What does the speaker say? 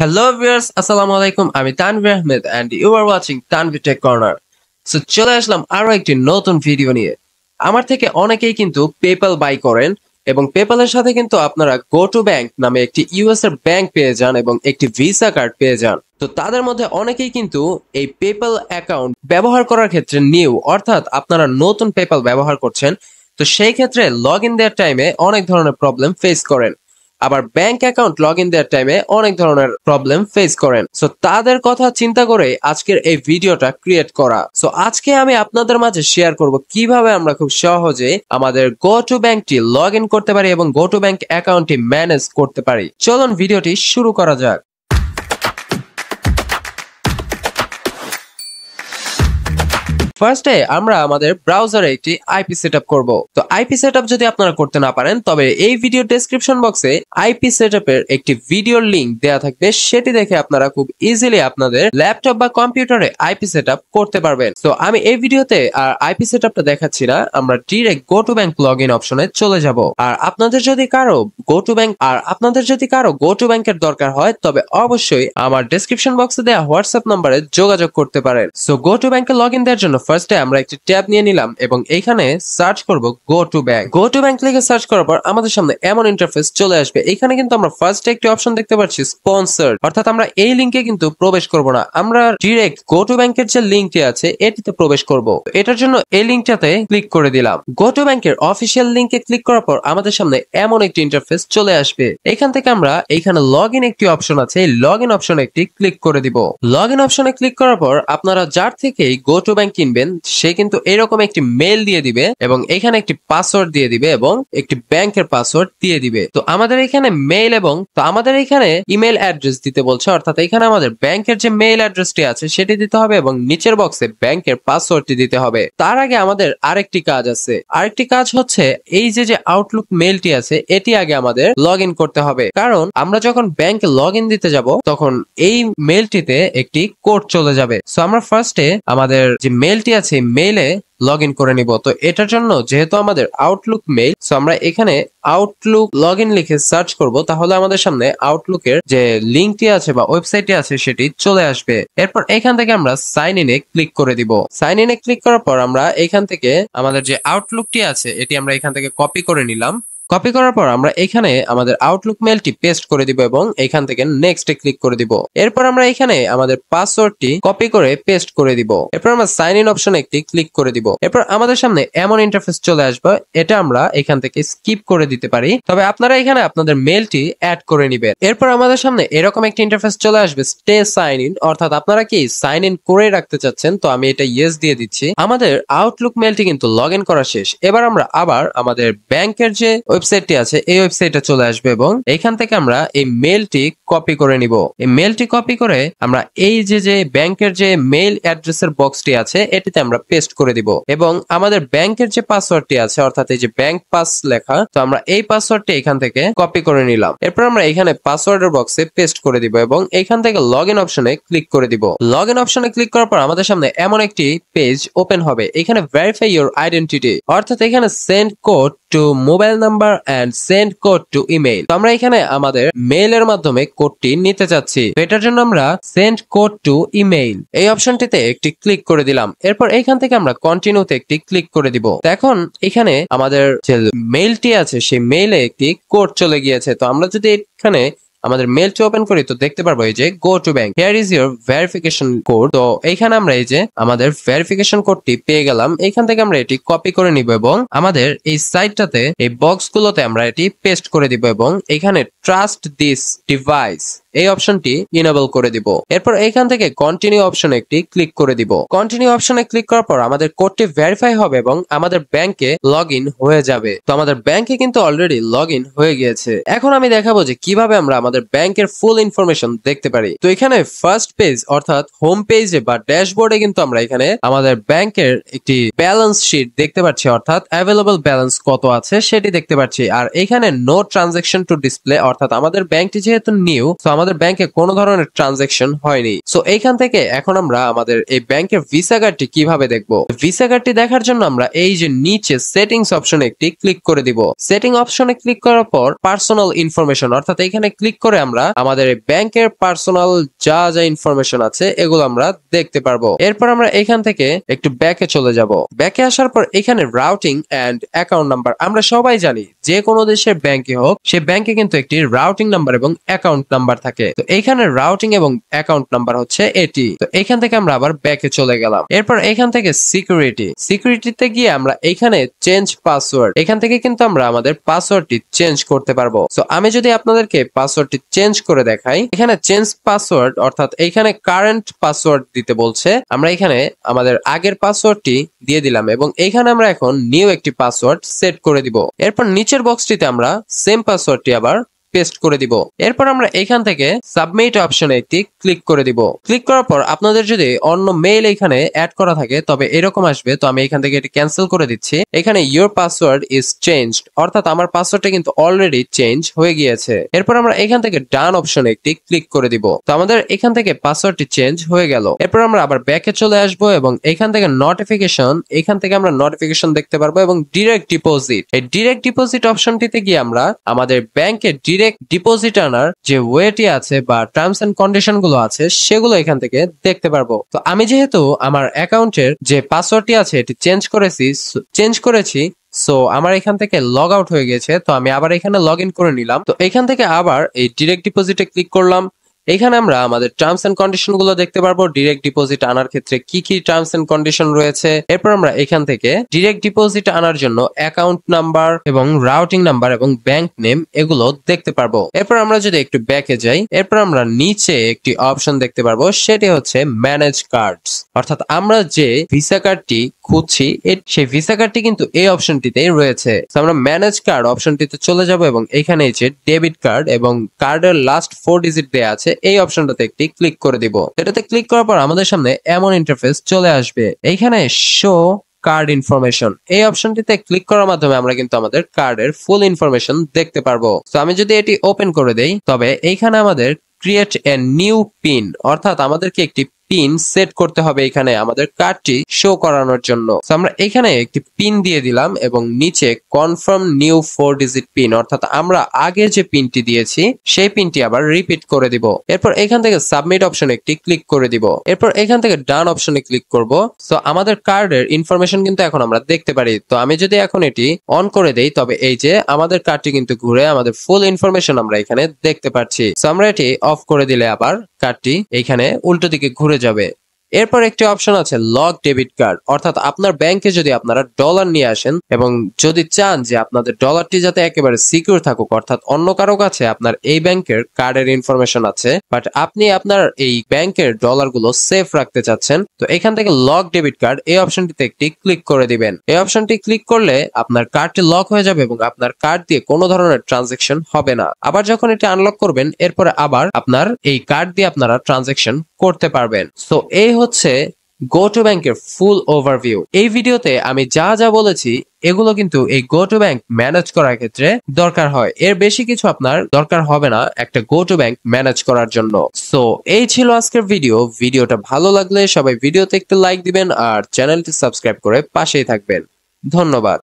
Hello viewers, আসসালামু আলাইকুম। আমি Tanvir Ahmed and you are watching Tanvir tech corner. So চলে আসলাম আরো একটি নতুন ভিডিও নিয়ে। আমার থেকে অনেকেই কিন্তু পেপ্যাল বাই করেন এবং পেপ্যালের সাথে কিন্তু আপনারা গো টু ব্যাংক নামে একটি ইউএস এর ব্যাংক পেয়ে যান এবং একটি ভিসা কার্ড পেয়ে যান। তো তাদের মধ্যে অনেকেই কিন্তু এই পেপ্যাল অ্যাকাউন্ট ব্যবহার করার ক্ষেত্রে নিউ, অর্থাৎ আপনারা নতুন পেপ্যাল ব্যবহার করছেন। তো সেই ক্ষেত্রে লগ ইন দেওয়ার টাইমে অনেক ধরনের প্রবলেম ফেস করেন, আবার ব্যাংক অ্যাকাউন্ট লগ ইন দেওয়ার টাইমে অনেক ধরনের প্রবলেম ফেস করেন। সো তাদের কথা চিন্তা করে আজকের এই ভিডিওটা ক্রিয়েট করা। সো আজকে আমি আপনাদের মাঝে শেয়ার করব কিভাবে আমরা খুব সহজে আমাদের গো টু ব্যাংকটি লগ ইন করতে পারি এবং গো টু ব্যাংক অ্যাকাউন্টটি ম্যানেজ করতে পারি। চলুন ভিডিওটি শুরু করা যাক। ফার্স্টে আমরা আমাদের ব্রাউজারে একটি আইপি সেটআপ করব। তো আইপি সেটআপ যদি আপনারা করতে না পারেন তবে এই ভিডিও ডেসক্রিপশন বক্সে আইপি সেটআপের একটি ভিডিওর লিংক দেয়া থাকবে, সেটি দেখে আপনারা খুব ইজিলি আপনাদের ল্যাপটপ বা কম্পিউটারে আইপি সেটআপ করতে পারবেন। তো আমি এই ভিডিওতে আর আইপি সেটআপটা দেখাচ্ছি না, আমরা direct go to bank login অপশনে চলে যাব। আর আপনাদের যদি কারো গো টু ব্যাংকের দরকার হয় তবে অবশ্যই আমার ডেসক্রিপশন বক্সে দেওয়া হোয়াটসঅ্যাপ নম্বরে যোগাযোগ করতে পারেন। সো গো টু ব্যাংকে লগইন দেওয়ার জন্য ফার্স্টে আমরা একটি ট্যাব নিয়ে নিলাম এবং এইখানে সার্চ করব go to bank. Go to bank লিখে সার্চ করার পর আমাদের সামনে এমন ইন্টারফেস চলে আসবে। এখানে কিন্তু আমরা ফার্স্টে একটি অপশন দেখতে পাচ্ছি স্পন্সর্ড, অর্থাৎ আমরা এই লিংকে কিন্তু প্রবেশ করব না, আমরা ডিরেক্ট গো টু ব্যাংকের যে লিংকটি আছে এটিতে প্রবেশ করব। এটার জন্য এই লিংকটাতে ক্লিক করে দিলাম। গো টু ব্যাংকের অফিসিয়াল লিংকে ক্লিক করার পর আমাদের সামনে এমন একটি ইন্টারফেস চলে আসবে। এখান থেকে আমরা এইখানে লগ ইন একটি অপশন আছে, এই লগ ইন অপশনে একটি ক্লিক করে দিব। লগ ইন অপশনে ক্লিক করার পর আপনারা যার থেকেই গো টু ব্যাংক কিনবেন সে কিন্তু এরকম একটি মেল দিয়ে দিবে এবং এখানে একটি পাসওয়ার্ড দিয়ে দিবে এবং একটি ব্যাংকের পাসওয়ার্ড দিয়ে দিবে। তো আমাদের এখানে মেল এবং আমাদের এখানে ইমেল অ্যাড্রেস দিতে বলছে, অর্থাৎ এখানে আমাদের ব্যাংকের যে মেল অ্যাড্রেসটি আছে সেটি দিতে হবে এবং নিচের বক্সে ব্যাংকের পাসওয়ার্ডটি দিতে হবে। তার আগে আমাদের আরেকটি কাজ আছে। আরেকটি কাজ হচ্ছে এই যে আউটলুক মেলটি আছে এটি আগে আমাদের লগ ইন করতে হবে, কারণ আমরা যখন ব্যাংকে লগ ইন দিতে যাব তখন এই মেলটিতে একটি কোড চলে যাবে। সো আমরা ফার্স্টে আমাদের যে মেলটি আছে মেইলে লগ ইন করে নিব। তো এটার জন্য যেহেতু আমাদের আউটলুক মেইল, সো আমরা এখানে আউটলুক লগ ইন লিখে সার্চ করব, তাহলে আমাদের সামনে আউটলুকের যে লিঙ্কটি আছে বা ওয়েবসাইটটি আছে সেটি চলে আসবে। এরপর এখান থেকে আমরা সাইন ইনে ক্লিক করে দিব। সাইন ইনে ক্লিক করার পর আমরা এখান থেকে আমাদের যে আউটলুকটি আছে এটি আমরা এখান থেকে কপি করে নিলাম। কপি করার পর আমরা এখানে আমাদের আউটলুক মেলটি পেস্ট করে দিব এবং এখান থেকে নেক্সট এ ক্লিক করে দিব। এরপর আমরা এখানে আমাদের পাসওয়ার্ডটি কপি করে পেস্ট করে দিব। এরপর আমরা সাইন ইন অপশনে একটি ক্লিক করে দিব। এরপর আমাদের সামনে এমন ইন্টারফেস চলে আসবে, এটা আমরা এখান থেকে স্কিপ করে দিতে পারি, তবে আপনারা এখানে আপনাদের মেলটি অ্যাড করে নেবেন। এরপর আমাদের সামনে এরকম একটা ইন্টারফেস চলে আসবে স্টে সাইন ইন, অর্থাৎ আপনারা কি সাইন ইন করে রাখতে চাচ্ছেন। তো আমি এটা ইয়েস দিয়ে দিচ্ছি। আমাদের আউটলুক মেলটি কিন্তু লগ ইন করা শেষ। এবার আমরা আবার আমাদের ব্যাংকের যে ওয়েবসাইটটি আছে এই ওয়েবসাইটে চলে আসবে এবং এখান থেকে আমরা এই মেলটি কপি করে নিব। এই মেলটি কপি করে আমরা এই যে ব্যাংকের যে মেল অ্যাড্রেসের বক্সটি আছে এটিতে আমরা পেস্ট করে দিব এবং আমাদের ব্যাংকের যে পাসওয়ার্ডটি আছে, অর্থাৎ এই যে ব্যাংক পাস লেখা, তো আমরা এই পাসওয়ার্ডটি এখান থেকে কপি করে নিলাম। এরপর আমরা এখানে পাসওয়ার্ডের বক্সে পেস্ট করে দিব এবং এখান থেকে লগ ইন অপশনে ক্লিক করে দিব। লগ ইন অপশনে ক্লিক করার পর আমাদের সামনে এমন একটি পেজ ওপেন হবে। এখানে ভেরিফাই ইউর আইডেন্টিটি, অর্থাৎ এখানে send code to mobile number and send code to email. তো আমরা এখানে আমাদের মেইলের মাধ্যমে কোডটি নিতে চাচ্ছি। তো এটার জন্য আমরা সেন্ড কোড টু ইমেইল এই অপশনটিতে একটি ক্লিক করে দিলাম। এরপর এখান থেকে আমরা কন্টিনিউতে একটি ক্লিক করে দিব। তো এখন এখানে আমাদের যে মেইলটি আছে সেই মেইলে একটি কোড চলে গিয়েছে। তো আমরা যদি এখানে আমাদের মেলটি ওপেন করি তো দেখতে পারবো এই যে go to bank, here is your verification code. তো এইখানে আমরা এই যে আমাদের ভেরিফিকেশন কোডটি পেয়ে গেলাম। এখান থেকে আমরা এটি কপি করে নিব এবং আমাদের এই সাইটটাতে এই বক্সগুলোতে আমরা এটি পেস্ট করে দিব এবং এখানে ট্রাস্ট দিস ডিভাইস এই অপশনটি ইনেবল করে দিব। এরপর এখান থেকে কন্টিনিউ অপশনে একটি ক্লিক করে দিব। কন্টিনিউ অপশনে ক্লিক করার পর আমাদের কোডটি ভেরিফাই হবে এবং আমাদের ব্যাংকে লগ ইন হয়ে যাবে। তো আমাদের ব্যাংকে কিন্তু অলরেডি লগ ইন হয়ে গিয়েছে। এখন আমি দেখাবো যে কিভাবে আমরা আমাদের ব্যাংকের ফুল ইনফরমেশন দেখতে পারি। তো এখানে ফার্স্ট পেজ অর্থাৎ হোম পেজে বা ড্যাশবোর্ডে কিন্তু আমরা এখানে আমাদের ব্যাংকের একটি ব্যালেন্স শিট দেখতে পাচ্ছি, অর্থাৎ অ্যাভেলেবল ব্যালেন্স কত আছে সেটি দেখতে পাচ্ছি। আর এখানে নো ট্রানজাকশন টু ডিসপ্লে, অর্থাৎ আমাদের ব্যাংকটি যেহেতু নিউ তো আমাদের ব্যাংকে কোনো ধরনের ট্রানজাকশন হয়নি। সো এইখান থেকে এখন আমরা আমাদের এই ব্যাংকের ভিসা কার্ডটি কিভাবে দেখবো। ভিসা কার্ডটি দেখার জন্য আমরা এই যে নিচে সেটিংস অপশনে একটি ক্লিক করে দিব। সেটিং অপশনে ক্লিক করার পর পার্সোনাল ইনফরমেশন, অর্থাৎ এখানে ক্লিক করে আমরা আমাদের ব্যাংকের পার্সোনাল যা যা ইনফরমেশন আছে এগুলো আমরা দেখতে পারবো। এরপর আমরা এখান থেকে একটু ব্যাকে চলে যাব। ব্যাকে আসার পর এখানে রাউটিং এন্ড অ্যাকাউন্ট নাম্বার, আমরা সবাই জানি যে কোনো দেশের ব্যাংকে হোক সে ব্যাংকে কিন্তু একটি রাউটিং নাম্বার এবং অ্যাকাউন্ট নাম্বার থাকে। তো এখানে রাউটিং এবং অ্যাকাউন্ট নাম্বার হচ্ছে এটি। তো এখান থেকে আমরা আবার ব্যাকে চলে গেলাম। এরপর এখান থেকে সিকিউরিটিতে গিয়ে আমরা এখানে চেঞ্জ পাসওয়ার্ড, এখান থেকে কিন্তু আমরা আমাদের পাসওয়ার্ডটি চেঞ্জ করতে পারবো। তো আমি যদি আপনাদেরকে পাসওয়ার্ডটি চেঞ্জ করে দেখাই, এখানে চেঞ্জ পাসওয়ার্ড অর্থাৎ এখানে কারেন্ট পাসওয়ার্ড দিতে বলছে। আমরা এখানে আমাদের আগের পাসওয়ার্ডটি দিয়ে দিলাম এবং এখানে আমরা এখন নিউ একটি পাসওয়ার্ড সেট করে দিব। এরপর নিচের বক্সটিতে আমরা সেম পাসওয়ার্ডটি আবার পেস্ট করে দিব। এরপর আমরা এখান থেকে সাবমিট অপশনে একটি ক্লিক করে দিব। ক্লিক করার পর আপনাদের যদি অন্য মেইল এখানে অ্যাড করা থাকে তবে এরকম আসবে। তো আমি এখান থেকে এটি ক্যান্সেল করে দিচ্ছি। এখানে ইউর পাসওয়ার্ড ইজ চেঞ্জড, অর্থাৎ আমার পাসওয়ার্ডটা কিন্তু অলরেডি চেঞ্জ হয়ে গিয়েছে। এরপর আমরা এখান থেকে ডান অপশনে একটি ক্লিক করে দিব। তো আমাদের এখান থেকে পাসওয়ার্ডটি চেঞ্জ হয়ে গেল। এরপর আমরা আবার ব্যাকে চলে আসব এবং এখান থেকে নোটিফিকেশন, এখান থেকে আমরা নোটিফিকেশন দেখতে পারবো এবং ডিরেক্ট ডিপোজিট, এই ডিরেক্ট ডিপোজিট অপশনটিতে গিয়ে আমরা আমাদের ব্যাংকে ডিরেক্ট ডিপোজিট আনার যে ওয়েটি আছে বা টার্মস এন্ড কন্ডিশন গুলো আছে সেগুলো এখান থেকে দেখতে পারবো। তো আমি যেহেতু আমার অ্যাকাউন্টের যে পাসওয়ার্ডটি আছে এটি চেঞ্জ করেছি, সো আমার এখান থেকে লগ আউট হয়ে গেছে। তো আমি আবার এখানে লগ ইন করে নিলাম। তো এখান থেকে আবার এই ডিরেক্ট ডিপোজিটে ক্লিক করলাম। এখানে আমরা আমাদের টার্মস এন্ড কন্ডিশন গুলো দেখতে পারবো, ডিরেক্ট ডিপোজিট আনার ক্ষেত্রে কি কি টার্মস এন্ড কন্ডিশন রয়েছে। এরপর আমরা এখান থেকে ডিরেক্ট ডিপোজিট আনার জন্য অ্যাকাউন্ট নাম্বার এবং রাউটিং নাম্বার এবং ব্যাংক নেম এগুলো দেখতে পারবো। এরপর আমরা যদি একটু ব্যাকে যাই, এরপর আমরা নিচে একটি অপশন দেখতে পারবো, সেটি হচ্ছে ম্যানেজ কার্ডস, অর্থাৎ আমরা যে ভিসা কার্ডটি খুঁজছি সেই ভিসা কার্ডটি কিন্তু এই অপশনটিতেই রয়েছে। আমরা ম্যানেজ কার্ড অপশনটিতে চলে যাব এবং এখানে যে ডেবিট কার্ড এবং কার্ডের লাস্ট 4 ডিজিট দেয়া আছে এই অপশনটাতে একটি ক্লিক করে দিব। এটাতে ক্লিক করার পর আমাদের সামনে এমন ইন্টারফেস চলে আসবে। এইখানে শো কার্ড ইনফরমেশন, এই অপশনটিতে ক্লিক করার মাধ্যমে আমরা কিন্তু আমাদের কার্ডের ফুল ইনফরমেশন দেখতে পারবো। তো আমি যদি এটি ওপেন করে দেই, তবে এইখানে আমাদের ক্রিয়েট এ নিউ পিন, অর্থাৎ আমাদেরকে একটি পিন সেট করতে হবে এখানে আমাদের কার্ডটি শো করানোর জন্য। আমরা এখানে একটি পিন দিয়ে দিলাম এবং নিচে কনফার্ম নিউ 4 ডিজিট পিন, অর্থাৎ আমরা আগে যে পিনটি দিয়েছি সেই পিনটি আবার রিপিট করে দিব। এরপর এখান থেকে সাবমিট অপশনে একটি ক্লিক করে দিব। এরপর এখান থেকে ডান অপশনে ক্লিক করব। সো আমাদের কার্ডের ইনফরমেশন কিন্তু এখন আমরা দেখতে পারি। তো আমি যদি এখন এটি অন করে দেই, তবে এই যে আমাদের কার্ডটি কিন্তু ঘুরে আমাদের ফুল ইনফরমেশন আমরা এখানে দেখতে পাচ্ছি। সো আমরা এটি অফ করে দিলে আবার কার্ডটি এইখানে উল্টো দিকে ঘুরে যাবে। এরপর একটি অপশন আছে লক ডেবিট কার্ড, অর্থাৎ আপনার ব্যাংকে যদি আপনারা ডলার নিয়ে আসেন এবং যদি চান যে আপনাদের ডলারটি যাতে একেবারে সিকিউর থাকুক, অর্থাৎ অন্য কারো কাছে আপনার এই ব্যাংকের কার্ডের ইনফরমেশন আছে বাট আপনি আপনার এই ব্যাংকের ডলার গুলো সেফ রাখতে চাচ্ছেন, তো এখান থেকে লক ডেবিট কার্ড এই অপশনটিতে একটি ক্লিক করে দিবেন। এই অপশনটি ক্লিক করলে আপনার কার্ডটি লক হয়ে যাবে এবং আপনার কার্ড দিয়ে কোনো ধরনের ট্রানজাকশন হবে না। আবার যখন এটি আনলক করবেন, এরপরে আবার আপনার এই কার্ড দিয়ে আপনারা ট্রানজাকশন করতে পারবেন। সো এই হচ্ছে GoToBank এর ফুল ওভারভিউ। এই ভিডিওতে আমি যা যা বলেছি এগুলো কিন্তু এই GoToBank ম্যানেজ করার ক্ষেত্রে দরকার হয়, এর বেশি কিছু আপনার দরকার হবে না একটা GoToBank ম্যানেজ করার জন্য। সো এই ছিল আজকের ভিডিওটা ভালো লাগলে সবাই ভিডিওতে একটু লাইক দিবেন আর চ্যানেলটি সাবস্ক্রাইব করে পাশেই থাকবেন। ধন্যবাদ।